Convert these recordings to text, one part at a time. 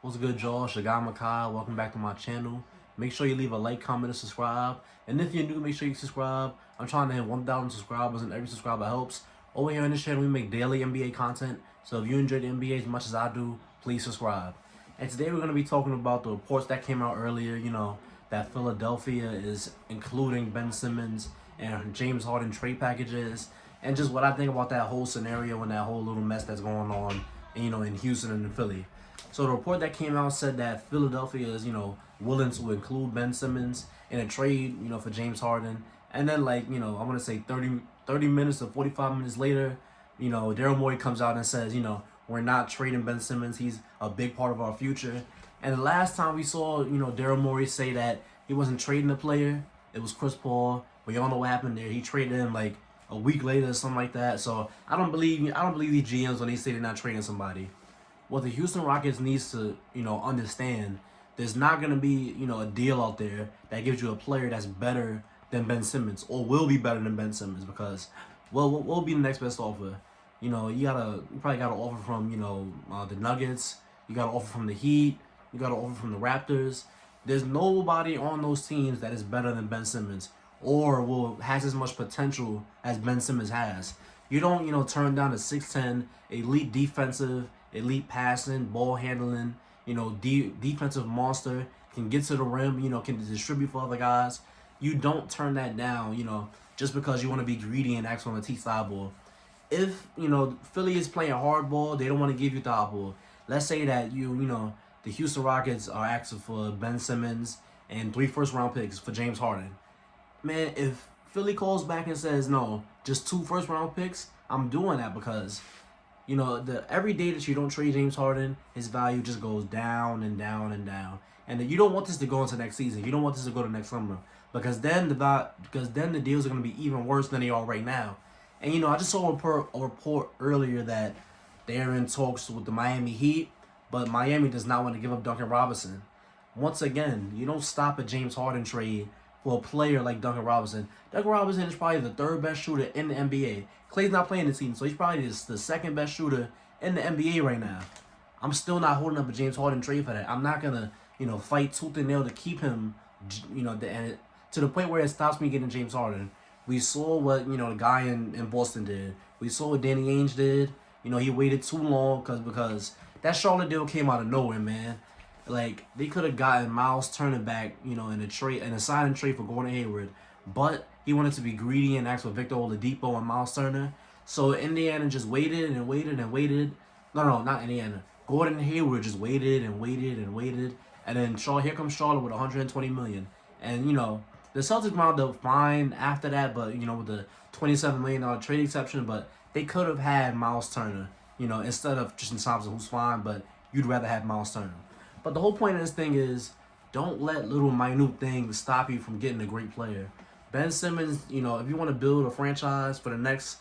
What's good, y'all? Shagai Makai. Welcome back to my channel. Make sure you leave a like, comment, and subscribe. And if you're new, make sure you subscribe. I'm trying to hit 1,000 subscribers, and every subscriber helps. Over here on this channel, we make daily NBA content. So if you enjoy the NBA as much as I do, please subscribe. And today we're going to be talking about the reports that came out earlier, that Philadelphia is including Ben Simmons and James Harden trade packages, and just what I think about that whole scenario and that whole little mess that's going on, in Houston and in Philly. So the report that came out said that Philadelphia is, willing to include Ben Simmons in a trade, for James Harden. And then, I want to say 30 minutes to 45 minutes later, Daryl Morey comes out and says, we're not trading Ben Simmons. He's a big part of our future. And the last time we saw, Daryl Morey say that he wasn't trading a player, it was Chris Paul. But y'all know what happened there. He traded him like a week later or something like that. So I don't believe these GMs when they say they're not trading somebody. What the Houston Rockets needs to, understand, there's not going to be, a deal out there that gives you a player that's better than Ben Simmons or will be better than Ben Simmons because, well, what will be the next best offer? You probably got an offer from, the Nuggets. You got an offer from the Heat. You got an offer from the Raptors. There's nobody on those teams that is better than Ben Simmons or has as much potential as Ben Simmons has. You don't, turn down a 6'10", elite defensive, elite passing, ball handling, defensive monster, can get to the rim, can distribute for other guys. You don't turn that down, just because you want to be greedy and ask for a T-style ball. If, Philly is playing hardball, they don't want to give you thought ball. Let's say that the Houston Rockets are asking for Ben Simmons and 3 first-round picks for James Harden. Man, if Philly calls back and says, no, just 2 first-round picks, I'm doing that because every day that you don't trade James Harden, his value just goes down and down and down. And you don't want this to go into next season. You don't want this to go to next summer because then the deals are going to be even worse than they are right now. And I just saw a report earlier that they're in talks with the Miami Heat, but Miami does not want to give up Duncan Robinson. Once again, you don't stop a James Harden trade for a player like Duncan Robinson. Duncan Robinson is probably the 3rd best shooter in the NBA. Clay's not playing the team, so he's probably the 2nd best shooter in the NBA right now. I'm still not holding up a James Harden trade for that. I'm not gonna, fight tooth and nail to keep him, to the point where it stops me getting James Harden. We saw what the guy in Boston did. We saw what Danny Ainge did. He waited too long because that Charlotte deal came out of nowhere, man. Like, they could have gotten Miles Turner back, in a sign and trade for Gordon Hayward, but he wanted to be greedy and asked for Victor Oladipo and Miles Turner. So Indiana just waited and waited and waited. No, not Indiana. Gordon Hayward just waited and waited and waited, and then here comes Charlotte with 120 million. And the Celtics wound up fine after that, but with the $27 million trade exception, but they could have had Miles Turner, instead of Tristan Thompson, who's fine, but you'd rather have Miles Turner. But the whole point of this thing is, don't let little minute things stop you from getting a great player. Ben Simmons, if you want to build a franchise for the next,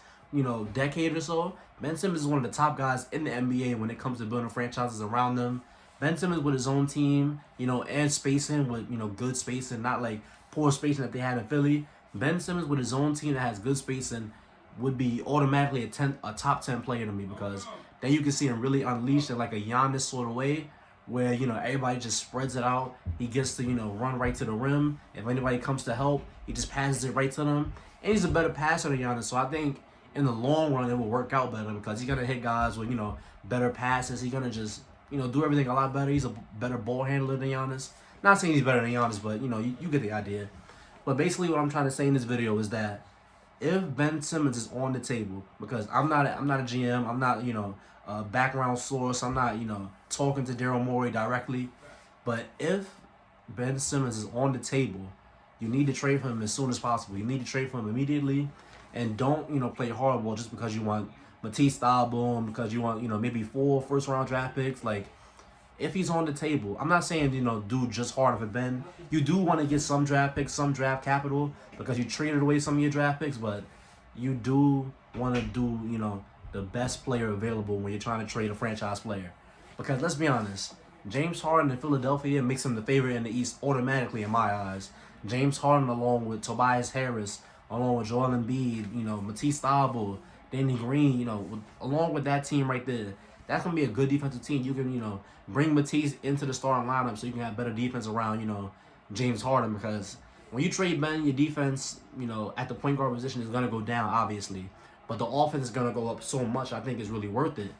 decade or so, Ben Simmons is one of the top guys in the NBA when it comes to building franchises around them. Ben Simmons with his own team, and spacing with, good spacing, not like poor spacing that they had in Philly. Ben Simmons with his own team that has good spacing would be automatically a top 10 player to me because then you can see him really unleashed in like a Giannis sort of way where, everybody just spreads it out. He gets to, run right to the rim. If anybody comes to help, he just passes it right to them. And he's a better passer than Giannis. So I think in the long run, it will work out better because he's going to hit guys with, better passes. He's going to just, do everything a lot better. He's a better ball handler than Giannis. Not saying he's better than Giannis, but, you get the idea. But basically what I'm trying to say in this video is that if Ben Simmons is on the table, because I'm not a GM, I'm not, a background source, I'm not, talking to Daryl Morey directly, but if Ben Simmons is on the table, you need to trade for him as soon as possible. You need to trade for him immediately, and don't, play hardball just because you want Matisse Thybulle, because you want, maybe 4 first-round draft picks. Like, if he's on the table, I'm not saying, do just Harden for Ben. You do want to get some draft picks, some draft capital, because you traded away some of your draft picks, but you do want to do, the best player available when you're trying to trade a franchise player. Because let's be honest, James Harden in Philadelphia makes him the favorite in the East automatically in my eyes. James Harden along with Tobias Harris, along with Joel Embiid, Matisse Thybulle, Danny Green, along with that team right there, that's gonna be a good defensive team. You can, bring Matisse into the starting lineup so you can have better defense around, James Harden, because when you trade Ben, your defense, at the point guard position is gonna go down, obviously. But the offense is gonna go up so much, I think it's really worth it.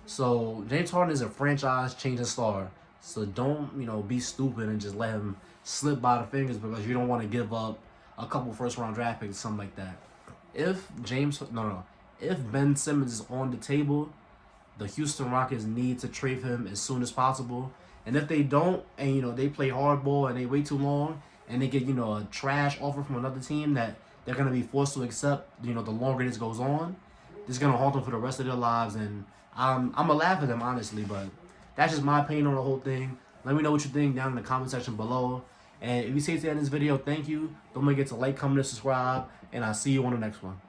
So James Harden is a franchise changing star. So don't, be stupid and just let him slip by the fingers because you don't want to give up a couple first round draft picks, something like that. If if Ben Simmons is on the table, the Houston Rockets need to trade for him as soon as possible. And if they don't, and they play hardball and they wait too long, and they get a trash offer from another team that they're gonna be forced to accept, the longer this goes on, this is gonna haunt them for the rest of their lives. And I'm gonna laugh at them, honestly, but that's just my opinion on the whole thing. Let me know what you think down in the comment section below. And if you stay to the end of this video, thank you. Don't forget to like, comment, and subscribe. And I'll see you on the next one.